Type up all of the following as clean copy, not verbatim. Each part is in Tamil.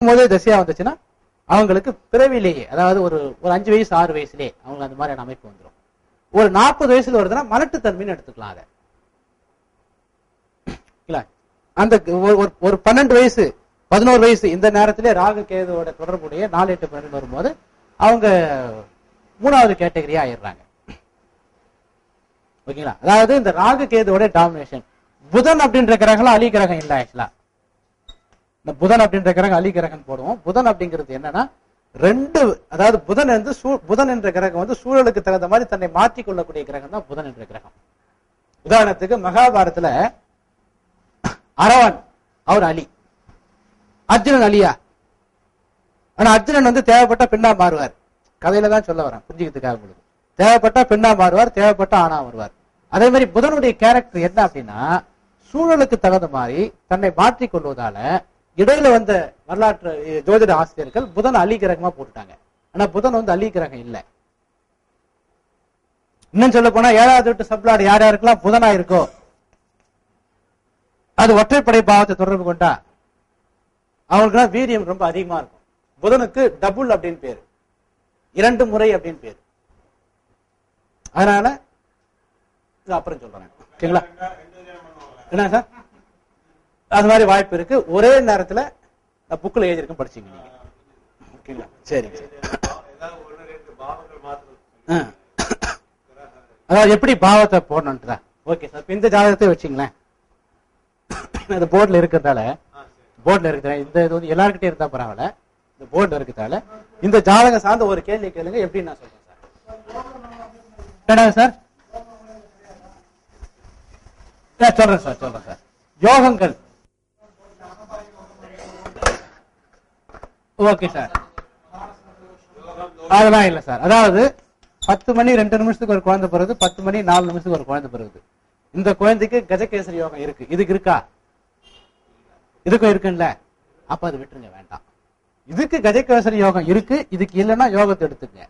போதே தசையா வந்துச்சுன்னா அவங்களுக்கு பிறவிலேயே, அதாவது ஒரு 5 வயசு 6 வயசுலேயே அவங்களுக்கு அந்த மாதிரியான அமைப்பு வந்துடும். ஒரு 40 வயசுல வருதுன்னா மலட்டுத்தன்மைன்னு எடுத்துக்கலாம். அதை அந்த ஒரு 12 வயசு 11 வயசு இந்த நேரத்திலே ராகு கேதுவோட தொடர்புடைய 4, 8, 12 வரும்போது அவங்க 3வது கேட்டகரியா ஆயிடுறாங்க. ஓகேங்களா? அதாவது இந்த ராகு கேதுவோட டாமினேஷன். புதன் அப்படின்ற கிரகம் அலி கிரகம் இல்ல. ஆக்சுவலா இந்த புதன் அப்படின்ற கிரகம் அலி கிரகம் போடுவோம். புதன் அப்படிங்கிறது என்னன்னா அதாவது புதன் என்ற கிரகம் வந்து சூழலுக்கு தகுந்த மாதிரி தன்னை மாற்றிக் கொள்ளக்கூடிய கிரகம் தான் புதன் என்ற கிரகம். உதாரணத்துக்கு மகாபாரதத்துல அரவன் அவர் அலி, அர்ஜுனன் அலியா? ஆனா அர்ஜுனன் வந்து தேவைப்பட்ட பெண்ணா மாறுவார். கதையில தான் சொல்ல வரேன், புரிஞ்சுக்கிறதுக்காக. உங்களுக்கு தேவைப்பட்ட பெண்ணா மாறுவார், தேவைப்பட்ட ஆணா வருவார். அதே மாதிரி புதனுடைய கேரக்டர் என்ன அப்படின்னா சூழலுக்கு தகுந்த மாதிரி தன்னை மாற்றிக் கொள்வதால இடையில வந்த வரலாற்று ஜோதிட ஆசிரியர்கள் புதன் அலி கிரகமா போட்டுட்டாங்க. ஆனா புதன் வந்து அலி கிரகம் இல்லை. இன்னும் சொல்ல போனா 7வது வீட்டு சப்ளாட் யார் யாருக்கெல்லாம் புதனா இருக்கோ அது ஒற்றைப்படை பாவத்தை தொடர்பு கொண்டா அவங்களுக்கு வீரியம் ரொம்ப அதிகமா இருக்கும். புதனுக்கு டபுள் அப்படின்னு பேரு, 2 முறை அப்படின்னு பேரு. அதனால அப்புறம் சொல்றேன். ஓகேங்களா? என்ன சார் அது மாதிரி வாய்ப்பு இருக்கு. ஒரே நேரத்துல புக்கில் எழுதிருக்கும், படிச்சீங்க நீங்க. ஓகேங்களா? சரிங்க. அதாவது எப்படி பாவத்தை போடணும்ன்றா. ஓகே சார், இந்த ஜாதகத்தை வச்சுங்களேன். இந்த போர்ட்ல இருக்கிறதால இந்த இது வந்து எல்லாருக்கிட்டே இருந்தா பரவாயில்ல, இந்த போர்ட்ல இருக்கிறதால இந்த ஜாதகம் சார்ந்த ஒரு கேள்வி கேளுங்க. எப்படி நான் சொல்றேன் சார்? சொல்றேன் சார். யோகங்கள். ஓகே சார், அதெல்லாம் இல்ல சார். அதாவது 10 மணி 2 நிமிஷத்துக்கு ஒரு குழந்தை பிறகு, 10 மணி 4 நிமிஷத்துக்கு ஒரு குழந்தை பிறகு. இந்த குழந்தைக்கு கஜகேசரி யோகம் இருக்கு. இதுக்கு இருக்கா? இதுக்கும் இருக்குல்ல. அப்ப அது விட்டுருங்க, வேண்டாம். இதுக்கு கஜகேசரி யோகம் இருக்கு, இதுக்கு இல்லைன்னா யோகத்தை எடுத்துங்க.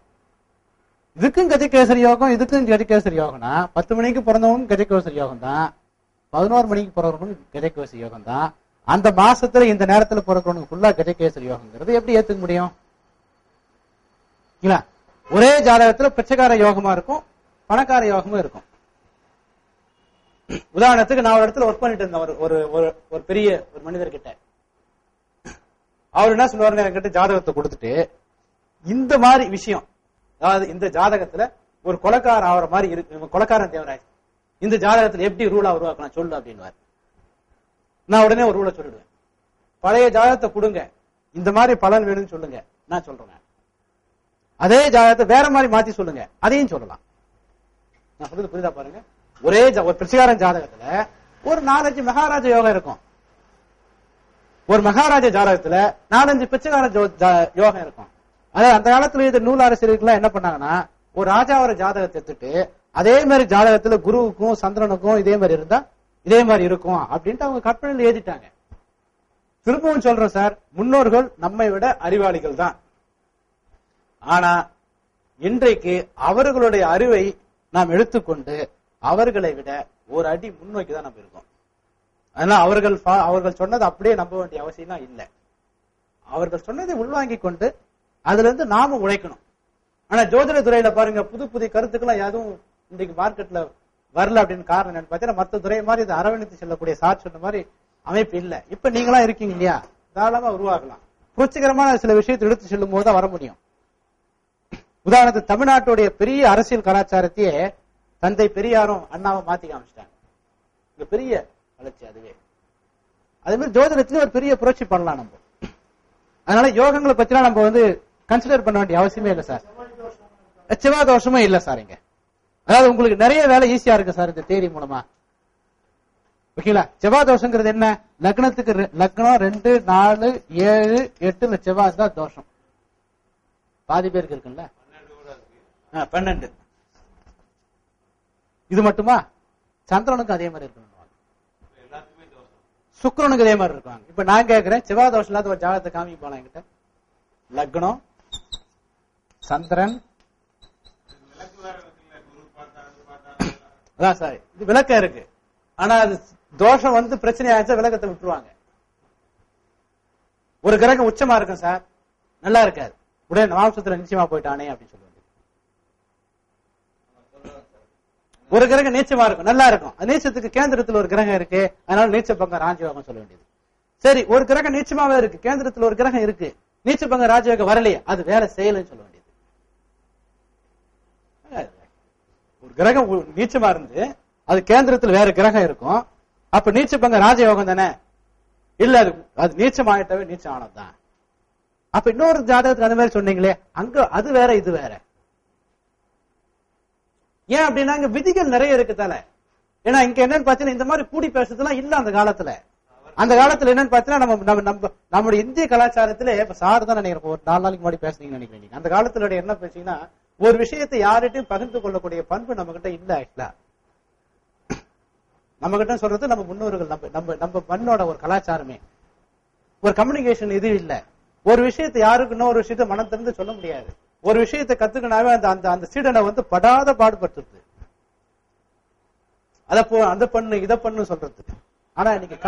இதுக்கும் கஜகேசரி யோகம், இதுக்கும் கஜகேசரி யோகம்னா 10 மணிக்கு பிறந்தவங்க கஜகேசரி யோகம் தான், 11 மணிக்கு பிறந்தவங்க கஜகேசரி யோகம் தான். அந்த மாசத்துல இந்த நேரத்துல பிறக்கிறவங்க ஃபுல்லா கஜகேசரி யோகங்கிறது எப்படி ஏத்துக்க முடியும்? ஒரே ஜாதகத்துல பிச்சைக்கார யோகமா இருக்கும், பணக்கார யோகமும் இருக்கும். உதாரணத்துக்கு நான் ஒரு இடத்துல ஒர்க் பண்ணிட்டு இருந்தேன் ஒரு பெரிய ஒரு மனிதர்கிட்ட. அவர் என்ன சொல்லுவாருன்னு என்கிட்ட ஜாதகத்தை கொடுத்துட்டு, இந்த மாதிரி விஷயம், அதாவது இந்த ஜாதகத்துல ஒரு கொலைக்காரன் ஆகிற மாதிரி இருக்கு, கொலைக்காரன் தேவராஜ், இந்த ஜாதகத்துல எப்படி ரூலா உருவாக்கலாம் சொல்லு அப்படின்னு. நான் உடனே ஒரு ரூலை சொல்லிடுவேன். பழைய ஜாதகத்தை கொடுங்க, இந்த மாதிரி பலன் வேணும்னு சொல்லுங்க, நான் சொல்றேன். அதே ஜாதகத்தை வேற மாதிரி மாத்தி சொல்லுங்க, அதையும் சொல்லலாம். நான் சொல்றது புரியுதா பாருங்க. ஒரே ஒரு பிச்சைக்காரன் ஜாதகத்துல ஒரு 4-5 மகாராஜ யோகம் இருக்கும். ஒரு மகாராஜ ஜாதகத்துல 4-5 பிச்சைக்கார யோகம் இருக்கும். அதாவது அந்த காலத்துல இது நூலாசிரியர்கள் என்ன பண்ணாங்கன்னா, ஒரு ராஜாவோட ஜாதகத்தை எடுத்துட்டு அதே மாதிரி ஜாதகத்துல குருவுக்கும் சந்திரனுக்கும் இதே மாதிரி இருந்தா இதே மாதிரி இருக்கும் அப்படின்ட்டு அவங்க கற்பனையில் எழுதிட்டாங்க. திரும்பவும் சொல்றேன் சார், முன்னோர்கள் நம்மை விட அறிவாளிகள் தான். ஆனா இன்றைக்கு அவர்களுடைய அறிவை நாம் எடுத்துக்கொண்டு அவர்களை விட ஒரு அடி முன்னோக்கி தான் நம்ம இருக்கோம். அதனால அவர்கள் சொன்னதை அப்படியே நம்ப வேண்டிய அவசியம் இல்லை. அவர்கள் சொன்னதை உள்வாங்கி கொண்டு அதுல இருந்து நாம உழைக்கணும். ஆனா ஜோதிட துறையில பாருங்க, புது புதிய கருத்துக்கெல்லாம் எதுவும் இன்றைக்கு மார்க்கெட்ல வரல அப்படின்னு காரணம் என்னன்னு பாத்தீங்கன்னா, மற்ற துறை மாதிரி இது அரவணைத்து செல்லக்கூடிய சார் சொன்ன மாதிரி அமைப்பு இல்லை. இப்ப நீங்களா இருக்கீங்க இல்லையா, தாராளமா உருவாக்கலாம். புரட்சிகரமான சில விஷயத்தை எடுத்து செல்லும் போதுதான் வர முடியும். உதாரணத்துக்கு தமிழ்நாட்டுடைய பெரிய அரசியல் கலாச்சாரத்தையே தந்தை பெரியாரும் அண்ணாவும் மாத்தி காமிச்சிட்டாங்க. இங்க பெரிய வளர்ச்சி அதுவே. அதே மாதிரி ஜோதிடத்திலே ஒரு பெரிய புரட்சி பண்ணலாம் நம்ம. அதனால யோகங்களை பத்திலாம் நம்ம வந்து கன்சிடர் பண்ண வேண்டிய அவசியமே இல்லை சார். செவ்வாய் தோஷமும் இல்லை சார் இங்க. அதாவது உங்களுக்கு நிறைய வேலை ஈஸியா இருக்கு சார் இந்த தேரி மூலமா. ஓகேங்களா? செவ்வாய் தோஷங்கிறது என்ன? லக்னத்துக்கு லக்னம் 2, 4, 7, 8 செவ்வாய் தான் தோஷம். பாதி பேருக்கு இருக்குல்ல, 12. இது மட்டுமா? சந்திரனுக்கு அதே மாதிரி இருக்கணும், சுக்கிரனுக்கு அதே மாதிரி இருக்காங்க. இப்ப நான் கேட்கிறேன், செவ்வாய் தோஷம் இல்லாத ஒரு ஜாதகத்தை காமிக்க போலாம் என்கிட்ட. லக்னம், சந்திரன், அதான் சார் இது விளக்கம் இருக்கு. ஆனா அது தோஷம் வந்து பிரச்சனை ஆயிடுச்சா விளக்கத்தை விட்டுருவாங்க. ஒரு கிரகம் உச்சமா இருக்கும் சார், நல்லா இருக்காது, உடனே மாம்சத்துல நிச்சயமா போயிட்டானே அப்படின்னு சொல்லுவாங்க. ஒரு கிரகம் நீச்சமா இருக்கும், நல்லா இருக்கும், நீச்சத்துக்கு கேந்திரத்துல ஒரு கிரகம் இருக்கு, அதனால நீச்ச பங்கம் ராஜயோகம் சொல்ல வேண்டியது. சரி, ஒரு கிரகம் நீச்சமாவே இருக்கு, கேந்திரத்துல ஒரு கிரகம் இருக்கு, நீச்ச பங்கம் ராஜயோகம் வரலையே, அது வேலை செய்யலன்னு சொல்ல வேண்டியது. ஒரு கிரகம் நீச்சமா இருந்து அது கேந்திரத்துல வேற கிரகம் இருக்கும், அப்ப நீச்ச பங்கம் ராஜயோகம் தானே? இல்ல, அது நீச்சம் ஆயிட்டவே நீச்சம் ஆனதுதான். அப்ப இன்னொரு ஜாதகத்துக்கு அந்த மாதிரி சொன்னீங்களே, அங்க அது வேற இது வேற. ஏன் அப்படின்னா இங்க விதிகள் நிறைய இருக்குதால. ஏன்னா இங்க என்னன்னு பாத்தீங்கன்னா இந்த மாதிரி கூடி பேசுறதுலாம் இல்ல அந்த காலத்துல. அந்த காலத்துல என்னன்னு பாத்தீங்கன்னா நம்முடைய இந்திய கலாச்சாரத்துல இப்ப சார் தான் நினைக்கிறேன், ஒரு 4 நாளைக்கு முன்னாடி பேசுனீங்கன்னு நினைக்கிறேன். அந்த காலத்துல என்ன பேசுறீங்கன்னா, ஒரு விஷயத்தை யார்கிட்டையும் பகிர்ந்து கொள்ளக்கூடிய பண்பு நம்ம கிட்ட இல்ல. ஆக்சுவலா நம்ம கிட்ட சொல்றது நம்ம முன்னோர்கள், நம்ம மண்ணோட ஒரு கலாச்சாரமே, ஒரு கம்யூனிகேஷன் இது இல்ல. ஒரு விஷயத்தை யாருக்கு இன்னொரு விஷயத்த மனம் திறந்து சொல்ல முடியாது. ஒரு விஷயத்தை கத்துக்கினாவே அந்த சீடனை படாத பாடுபடுத்துறது, அந்த பண்ணு இதை பண்ணு சொல்றது. ஆனா இன்னைக்கு